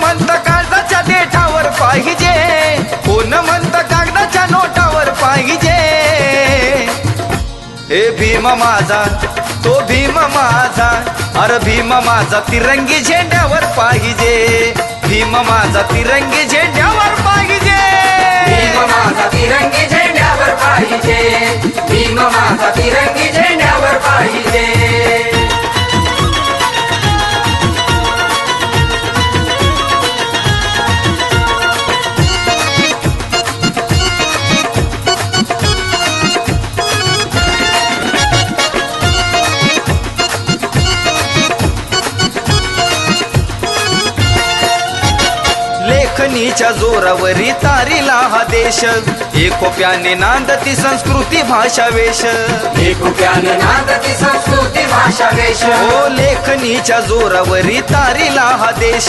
म्हणत कागदाच्या देठावर पाहिजे, कोण म्हणत कागदाच्या नोटावर पाहिजे. हे भीम माझा, तो भीम माझा, अरे भीम माझा तिरंगी झेंड्यावर पाहिजे. भीम माझा तिरंगी झेंड्यावर पाहिजे. भीम माझा तिरंगी झेंड्यावर पाहिजे. भीम माझा तिरंगी झेंड्यावर पाहिजे. लेखनीच्या जोरावरी तारीला हा देश, एकोप्याने नांदती संस्कृती भाषा वेश. एकोप्याने नांदती संस्कृती भाषा वेश. हो लेखनीच्या जोरावरी तारीला हा देश,